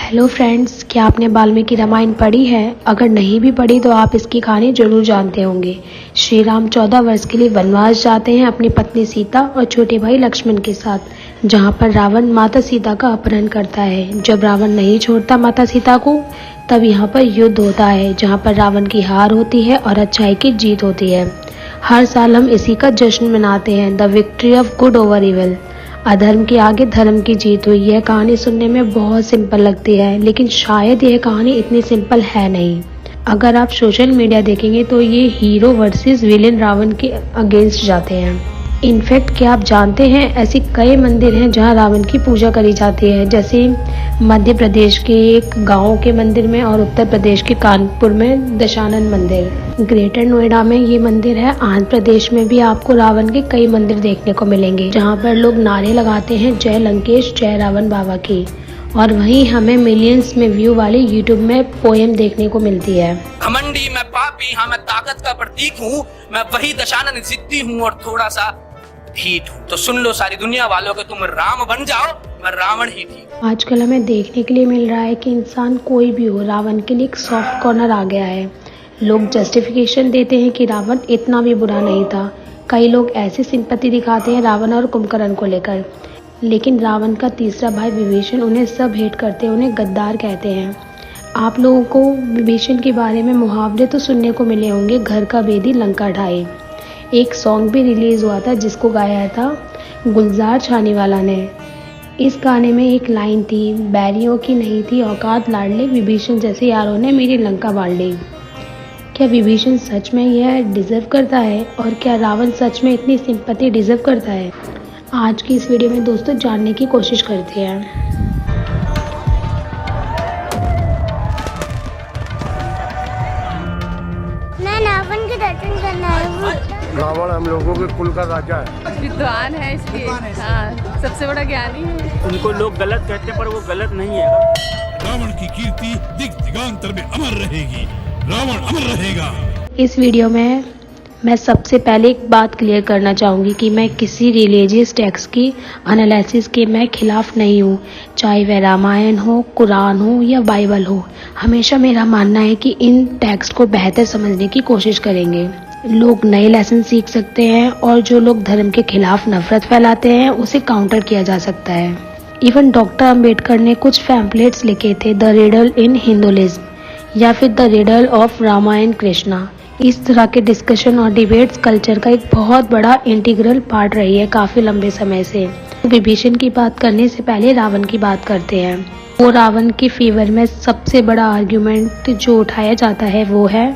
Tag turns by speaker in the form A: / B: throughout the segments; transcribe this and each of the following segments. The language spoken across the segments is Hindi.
A: हेलो फ्रेंड्स, क्या आपने वाल्मीकि रामायण पढ़ी है? अगर नहीं भी पढ़ी तो आप इसकी कहानी जरूर जानते होंगे। श्री राम 14 वर्ष के लिए वनवास जाते हैं अपनी पत्नी सीता और छोटे भाई लक्ष्मण के साथ, जहां पर रावण माता सीता का अपहरण करता है। जब रावण नहीं छोड़ता माता सीता को, तब यहाँ पर युद्ध होता है, जहाँ पर रावण की हार होती है और अच्छाई की जीत होती है। हर साल हम इसी का जश्न मनाते हैं, the victory of good over evil. अधर्म के आगे धर्म की जीत हुई। यह कहानी सुनने में बहुत सिंपल लगती है, लेकिन शायद यह कहानी इतनी सिंपल है नहीं। अगर आप सोशल मीडिया देखेंगे तो ये हीरो वर्सेस विलेन रावण के अगेंस्ट जाते हैं। इनफैक्ट क्या आप जानते हैं, ऐसे कई मंदिर हैं जहां रावण की पूजा करी जाती है, जैसे मध्य प्रदेश के एक गांव के मंदिर में और उत्तर प्रदेश के कानपुर में दशानन मंदिर। ग्रेटर नोएडा में ये मंदिर है। आंध्र प्रदेश में भी आपको रावण के कई मंदिर देखने को मिलेंगे, जहां पर लोग नारे लगाते हैं जय लंकेश जय रावण बाबा की। और वहीं हमें मिलियंस में व्यू वाली यूट्यूब में पोएम देखने को मिलती है।
B: घमंडी मैं पापी, हाँ मैं ताकत का प्रतीक हूँ, मैं वही दशानन जिद्दी हूँ और थोड़ा सा ढीठ हूँ। तो सुन लो सारी दुनिया वालों के, तुम राम बन जाओ, मैं रावण ही थी।
A: आजकल हमें देखने के लिए मिल रहा है कि इंसान कोई भी हो, रावण के लिए एक सॉफ्ट कॉर्नर आ गया है। लोग जस्टिफिकेशन देते हैं कि रावण इतना भी बुरा नहीं था। कई लोग ऐसी सिंपैथी दिखाते हैं रावण और कुंभकर्ण को लेकर, लेकिन रावण का तीसरा भाई विभीषण, उन्हें सब हेट करते हैं, उन्हें गद्दार कहते हैं। आप लोगों को विभीषण के बारे में मुहावरे तो सुनने को मिले होंगे, घर का बेदी लंका ढाए। एक सॉन्ग भी रिलीज हुआ था जिसको गाया था गुलजार छानीवाला ने। इस गाने में एक लाइन थी, बैरियों की नहीं थी औकात लाडले, विभीषण जैसे यारों ने मेरी लंका बांट ली। क्या विभीषण सच में यह डिजर्व करता है, और क्या रावण सच में इतनी सिंपैथी डिजर्व करता है? आज की इस वीडियो में दोस्तों जानने की कोशिश करते हैं।
C: रावण के दर्शन करना है।
D: रावण हम लोगों के कुल का राजा है,
E: विद्वान है इसलिए, हाँ सबसे बड़ा ज्ञानी है।
F: उनको लोग गलत कहते हैं पर वो गलत नहीं है।
G: रावण की कीर्ति दिग दिगांतर में अमर रहेगी, रावण अमर रहेगा।
A: इस वीडियो में मैं सबसे पहले एक बात क्लियर करना चाहूँगी कि मैं किसी रिलीजियस टेक्स्ट की एनालिसिस के मैं खिलाफ नहीं हूँ, चाहे वह रामायण हो, कुरान हो या बाइबल हो। हमेशा मेरा मानना है कि इन टेक्स्ट को बेहतर समझने की कोशिश करेंगे। लोग नए लेसन सीख सकते हैं, और जो लोग धर्म के खिलाफ नफरत फैलाते हैं उसे काउंटर किया जा सकता है। इवन डॉक्टर अम्बेडकर ने कुछ पैम्पलेट्स लिखे थे, द रिडल इन हिंदुइज्म या फिर the riddle of Ramayana Krishna. इस तरह के डिस्कशन और डिबेट्स कल्चर का एक बहुत बड़ा इंटीग्रल पार्ट रही है काफी लंबे समय से। विभीषण की बात करने से पहले रावण की बात करते हैं। वो रावण के फेवर में सबसे बड़ा आर्ग्यूमेंट जो उठाया जाता है वो है,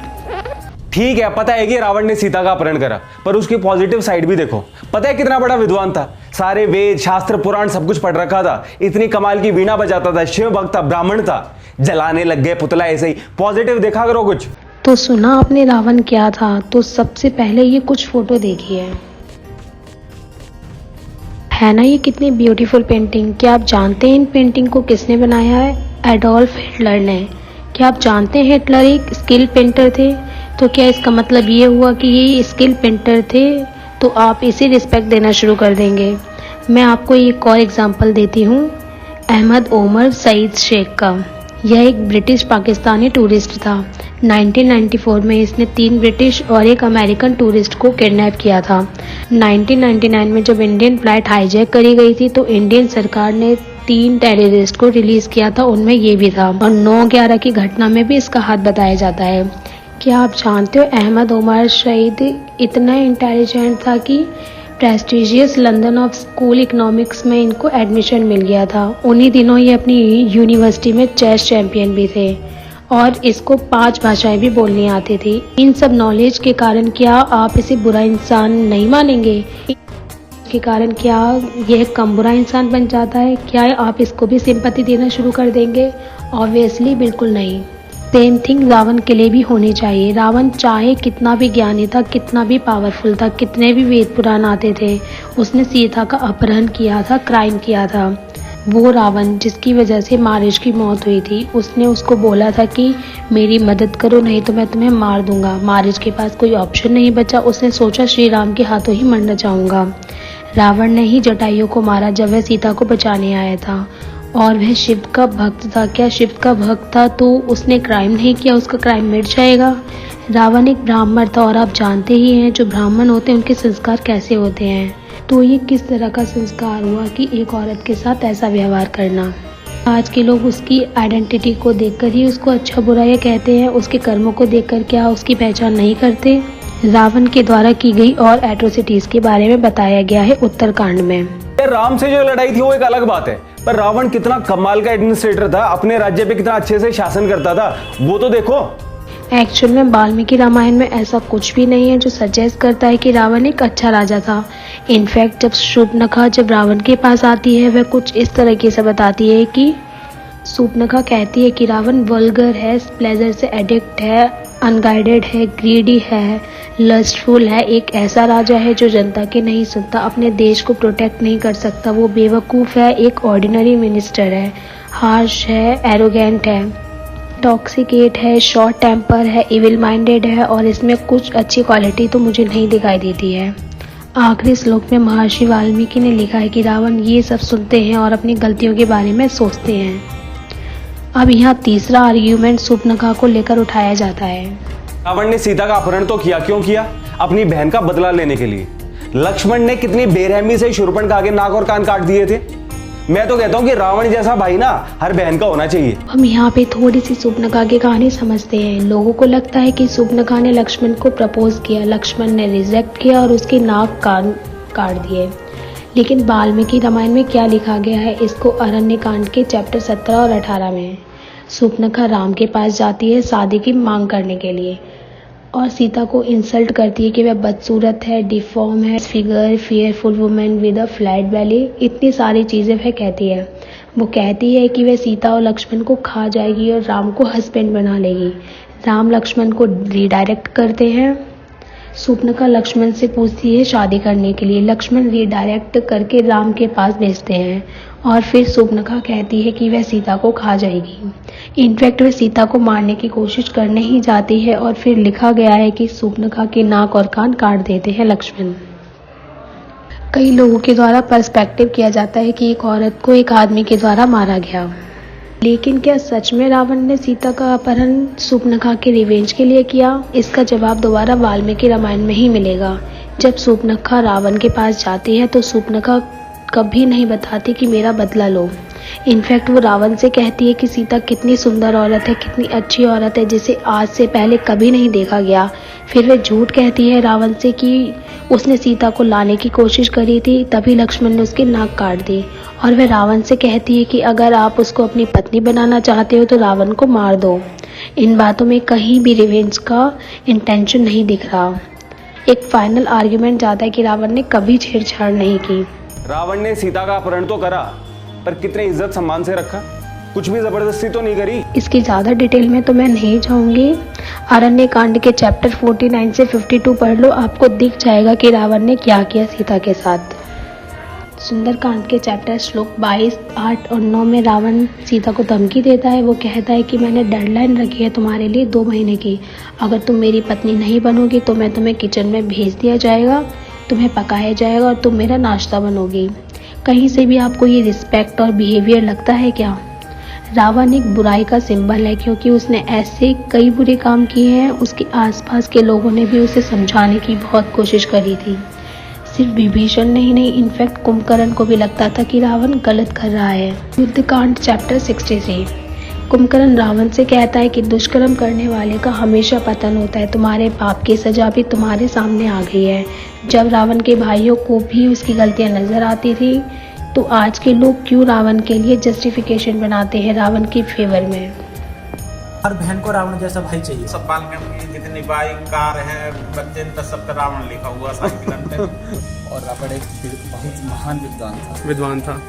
H: ठीक है पता है कि रावण ने सीता का अपहरण करा, पर उसकी पॉजिटिव साइड भी देखो। पता है कितना बड़ा विद्वान था, सारे वेद शास्त्र पुराण सब कुछ पढ़ रखा था, इतनी कमाल की वीणा बजाता था, शिव भक्त था, ब्राह्मण था। जलाने लग गए पुतला ऐसे ही। पॉजिटिव देखा करो कुछ।
A: तो सुना आपने रावण क्या था? तो सबसे पहले ये कुछ फोटो देखिए, है ना ये कितनी ब्यूटीफुल पेंटिंग। क्या आप जानते हैं इन पेंटिंग को किसने बनाया है? एडोल्फ हिटलर ने। क्या आप जानते हैं हिटलर एक स्किल पेंटर थे? तो क्या इसका मतलब ये हुआ कि ये स्किल पेंटर थे तो आप इसे रिस्पेक्ट देना शुरू कर देंगे? मैं आपको एक और एग्जांपल देती हूँ, अहमद ओमर सईद शेख का। यह एक ब्रिटिश पाकिस्तानी टूरिस्ट था। 1994 में इसने 3 ब्रिटिश और एक अमेरिकन टूरिस्ट को किडनैप किया था। 1999 में जब इंडियन फ्लाइट हाईजैक करी गई थी तो इंडियन सरकार ने 3 टेररिस्ट को रिलीज किया था, उनमें ये भी था। और 9/11 की घटना में भी इसका हाथ बताया जाता है। क्या आप जानते हो अहमद ओमर सईद इतना इंटेलिजेंट था कि prestigious London of school economics में इनको एडमिशन मिल गया था। उन्हीं दिनों ये अपनी यूनिवर्सिटी में चेस चैंपियन भी थे और इसको 5 भाषाएं भी बोलनी आती थी। इन सब नॉलेज के कारण क्या आप इसे बुरा इंसान नहीं मानेंगे? के कारण क्या यह कम बुरा इंसान बन जाता है? क्या आप इसको भी सिंपैथी देना शुरू कर देंगे? ऑब्वियसली बिल्कुल नहीं। सेम थिंग रावण के लिए भी होनी चाहिए। रावण चाहे कितना भी ज्ञानी था, कितना भी पावरफुल था, कितने भी वेद पुराण आते थे, उसने सीता का अपहरण किया था, क्राइम किया था। वो रावण जिसकी वजह से मारिच की मौत हुई थी, उसने उसको बोला था कि मेरी मदद करो नहीं तो मैं तुम्हें मार दूंगा। मारिच के पास कोई ऑप्शन नहीं बचा, उसने सोचा श्री राम के हाथों ही मरना चाहूँगा। रावण ने ही जटायु को मारा जब वह सीता को बचाने आया था। और वह शिव का भक्त था। क्या शिव का भक्त था तो उसने क्राइम नहीं किया, उसका क्राइम मिट जाएगा? रावण एक ब्राह्मण था और आप जानते ही हैं जो ब्राह्मण होते हैं उनके संस्कार कैसे होते हैं। तो ये किस तरह का संस्कार हुआ कि एक औरत के साथ ऐसा व्यवहार करना। आज के लोग उसकी आइडेंटिटी को देखकर ही उसको अच्छा बुरा ये कहते हैं, उसके कर्मों को देखकर क्या उसकी पहचान नहीं करते। रावण के द्वारा की गई और एट्रोसिटीज के बारे में बताया गया है उत्तरकांड में।
H: राम से जो लड़ाई थी वो एक अलग बात है, पर रावण कितना कमाल का एडमिनिस्ट्रेटर था, अपने राज्य पे कितना अच्छे से शासन करता था, वो तो देखो।
A: एक्चुअल में वाल्मीकि रामायण में ऐसा कुछ भी नहीं है जो सजेस्ट करता है कि रावण एक अच्छा राजा था। इनफैक्ट जब शूर्पणखा जब रावण के पास आती है वह कुछ इस तरीके से बताती है कि शूर्पणखा कहती है कि रावण वल्गर है, प्लेजर से एडिक्ट है, अनगाइडेड है, ग्रीडी है, लस्टफुल है, एक ऐसा राजा है जो जनता के नहीं सुनता, अपने देश को प्रोटेक्ट नहीं कर सकता, वो बेवकूफ़ है, एक ऑर्डिनरी मिनिस्टर है, हार्श है, एरोगेंट है, टॉक्सिकेट है, शॉर्ट टेम्पर है, इविल माइंडेड है और इसमें कुछ अच्छी क्वालिटी तो मुझे नहीं दिखाई देती है। आखिरी श्लोक में महर्षि वाल्मीकि ने लिखा है कि रावण ये सब सुनते हैं और अपनी गलतियों के बारे में सोचते हैं। अब यहाँ तीसरा आर्ग्यूमेंट शूर्पणखा को लेकर उठाया जाता है।
H: रावण ने सीता का अपहरण तो किया, क्यों किया? अपनी बहन का बदला लेने के लिए। लक्ष्मण ने कितनी बेरहमी से शूर्पणखा के नाक और कान काट दिए थे। मैं तो कहता हूँ कि रावण जैसा भाई ना हर बहन का होना चाहिए। हम
A: यहाँ पे थोड़ी सी शूर्पणखा की कहानी समझते हैं। लोगों को लगता है कि शूर्पणखा ने लक्ष्मण को प्रपोज किया, लक्ष्मण ने रिजेक्ट किया और उसके नाक कान काट दिए। लेकिन वाल्मीकि रामायण में क्या लिखा गया है, इसको अरण्यकांड के चैप्टर 17 और 18 में। शूर्पणखा राम के पास जाती है शादी की मांग करने के लिए और सीता को इंसल्ट करती है कि वह बदसूरत है, डिफॉर्म है, figure, fearful women with a flat बेली, इतनी सारी चीज़ें वह कहती है। वो कहती है कि वह सीता और लक्ष्मण को खा जाएगी और राम को हस्बैंड बना लेगी। राम लक्ष्मण को रिडायरेक्ट करते हैं। शूर्पणखा लक्ष्मण से पूछती है शादी करने के लिए, लक्ष्मण रिडायरेक्ट करके राम के पास भेजते हैं और फिर शूर्पणखा कहती है कि वह सीता को खा जाएगी। इनफैक्ट वह सीता को मारने की कोशिश करने ही जाती है और फिर लिखा गया है कि शूर्पणखा के नाक और कान काट देते हैं लक्ष्मण। कई लोगों के द्वारा पर्सपेक्टिव किया जाता है कि एक औरत को एक आदमी के द्वारा मारा गया, लेकिन क्या सच में रावण ने सीता का अपहरण शूर्पणखा के रिवेंज के लिए किया? इसका जवाब दोबारा वाल्मीकि रामायण में ही मिलेगा। जब शूर्पणखा रावण के पास जाती है तो शूर्पणखा कभी नहीं बताती कि मेरा बदला लो। इनफैक्ट वो रावण से कहती है कि सीता कितनी सुंदर औरत है, कितनी अच्छी औरत है जिसे आज से पहले कभी नहीं देखा गया। फिर वह झूठ कहती है रावण से कि उसने सीता को लाने की कोशिश करी थी, तभी लक्ष्मण ने उसकी नाक काट दी। और वह रावण से कहती है कि अगर आप उसको अपनी पत्नी बनाना चाहते हो तो रावण को मार दो। इन बातों में कहीं भी रिवेंज का इंटेंशन नहीं दिख रहा। एक फाइनल आर्ग्यूमेंट जाता है कि रावण ने कभी छेड़छाड़ नहीं की।
H: रावण ने सीता का अपहरण तो करा, पर कितने इज्जत सम्मान से रखा, कुछ भी जबरदस्ती तो नहीं करी।
A: इसकी ज़्यादा डिटेल में तो मैं नहीं जाऊंगी। अरण्यकांड के चैप्टर 49 से 52 पढ़ लो, आपको दिख जाएगा कि रावण ने क्या किया सीता के साथ। सुंदरकांड के चैप्टर श्लोक 22, 8 और 9 में रावण सीता को धमकी देता है। वो कहता है कि मैंने डेडलाइन रखी है तुम्हारे लिए 2 महीने की, अगर तुम मेरी पत्नी नहीं बनोगी तो मैं तुम्हें किचन में भेज दिया जाएगा, तुम्हें पकाया जाएगा और तुम मेरा नाश्ता बनोगी। कहीं से भी आपको ये रिस्पेक्ट और बिहेवियर लगता है क्या? रावण एक बुराई का सिंबल है क्योंकि उसने ऐसे कई बुरे काम किए हैं। उसके आसपास के लोगों ने भी उसे समझाने की बहुत कोशिश करी थी। सिर्फ विभीषण नहीं, इनफैक्ट कुंभकर्ण को भी लगता था कि रावण गलत कर रहा है। युद्धकांड चैप्टर 63। कुंभकर्ण रावण से कहता है कि दुष्कर्म करने वाले का हमेशा पतन होता है, तुम्हारे पाप की सजा भी तुम्हारे सामने आ गई है। जब रावण के भाइयों को भी उसकी गलतियां नजर आती थी तो आज के लोग क्यों रावण के लिए जस्टिफिकेशन बनाते हैं रावण की फेवर में?
I: हर बहन को रावण जैसा भाई चाहिए।
J: सब पालगढ़ में जितनी बाइक कार है बच्चे तो सब पे रावण लिखा हुआ साइकिल पे।
I: और रावण एक बहुत महान विद्वान था।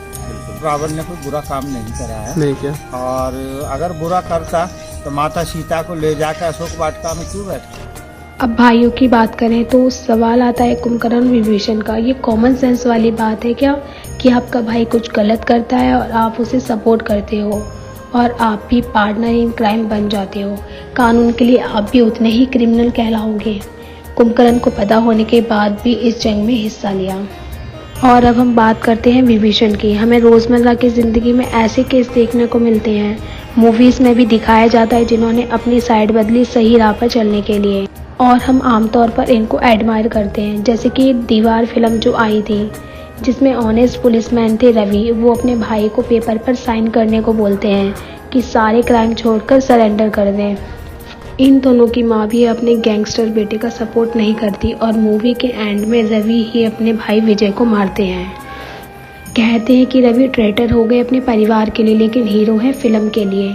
I: रावण ने कोई बुरा काम नहीं करा है, नहीं किया। और अगर बुरा करता तो माता सीता को ले जाकर अशोक वाटिका में क्यों बैठा?
A: अब भाइयों की बात करें तो सवाल आता है कुंभकर्ण विभीषण का, ये कॉमन सेंस वाली बात है क्या कि आपका भाई कुछ गलत करता है और आप उसे सपोर्ट करते हो और आप भी पार्टनर इन क्राइम बन जाते हो? कानून के लिए आप भी उतने ही क्रिमिनल कहलाओगे। कुंभकर्ण को पता होने के बाद भी इस जंग में हिस्सा लिया। और अब हम बात करते हैं विभीषण की। हमें रोज़मर्रा की ज़िंदगी में ऐसे केस देखने को मिलते हैं, मूवीज़ में भी दिखाया जाता है, जिन्होंने अपनी साइड बदली सही राह पर चलने के लिए, और हम आमतौर पर इनको एडमायर करते हैं। जैसे कि दीवार फिल्म जो आई थी, जिसमें ऑनेस्ट पुलिसमैन थे रवि, वो अपने भाई को पेपर पर साइन करने को बोलते हैं कि सारे क्राइम छोड़कर सरेंडर कर दें। इन दोनों की माँ भी अपने गैंगस्टर बेटे का सपोर्ट नहीं करती और मूवी के एंड में रवि ही अपने भाई विजय को मारते हैं। कहते हैं कि रवि ट्रेटर हो गए अपने परिवार के लिए, लेकिन हीरो है फिल्म के लिए।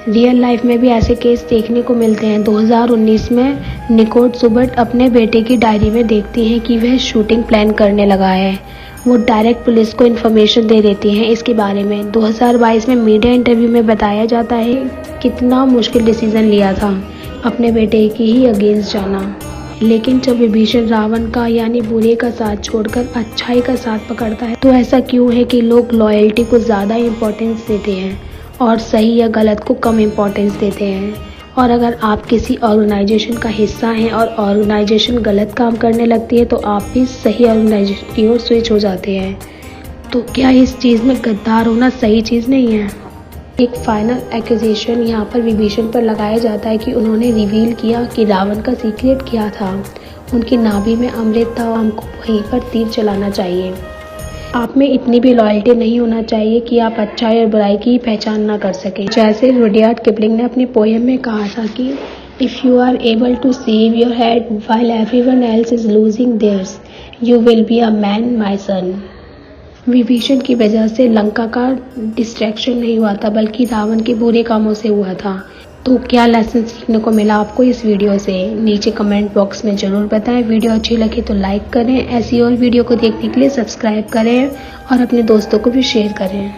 A: रियल लाइफ में भी ऐसे केस देखने को मिलते हैं। 2019 में निकोट सुबट अपने बेटे की डायरी में देखती हैं कि वह शूटिंग प्लान करने लगा है। वो डायरेक्ट पुलिस को इन्फॉर्मेशन दे देती हैं इसके बारे में। 2022 में मीडिया इंटरव्यू में बताया जाता है कितना मुश्किल डिसीजन लिया था अपने बेटे की ही अगेंस्ट जाना। लेकिन जब विभीषण रावण का यानी बुरे का साथ छोड़कर अच्छाई का साथ पकड़ता है, तो ऐसा क्यों है कि लोग लॉयल्टी को ज़्यादा इम्पोर्टेंस देते हैं और सही या गलत को कम इम्पोर्टेंस देते हैं। और अगर आप किसी ऑर्गेनाइजेशन का हिस्सा हैं और ऑर्गेनाइजेशन गलत काम करने लगती है, तो आप भी सही ऑर्गेनाइजेशन की ओर स्विच हो जाते हैं। तो क्या इस चीज़ में गद्दार होना सही चीज़ नहीं है? एक फाइनल एक्यूजेशन यहाँ पर विभीषण पर लगाया जाता है कि उन्होंने रिवील किया कि रावण का सीक्रेट क्या था। उनकी नाभि में अमृत था, हमको वहीं पर तीर चलाना चाहिए। आप में इतनी भी लॉयल्टी नहीं होना चाहिए कि आप अच्छाई और बुराई की पहचान ना कर सकें। जैसे रुडयार्ड किपलिंग ने अपनी पोएम में कहा था कि if you are able to save your head while everyone else is losing theirs, you will be a man my son. Vibhishan की वजह से लंका का डिस्ट्रैक्शन नहीं हुआ था, बल्कि रावण के बुरे कामों से हुआ था। तो क्या लेसन सीखने को मिला आपको इस वीडियो से? नीचे कमेंट बॉक्स में ज़रूर बताएं। वीडियो अच्छी लगे तो लाइक करें। ऐसी और वीडियो को देखने के लिए सब्सक्राइब करें और अपने दोस्तों को भी शेयर करें।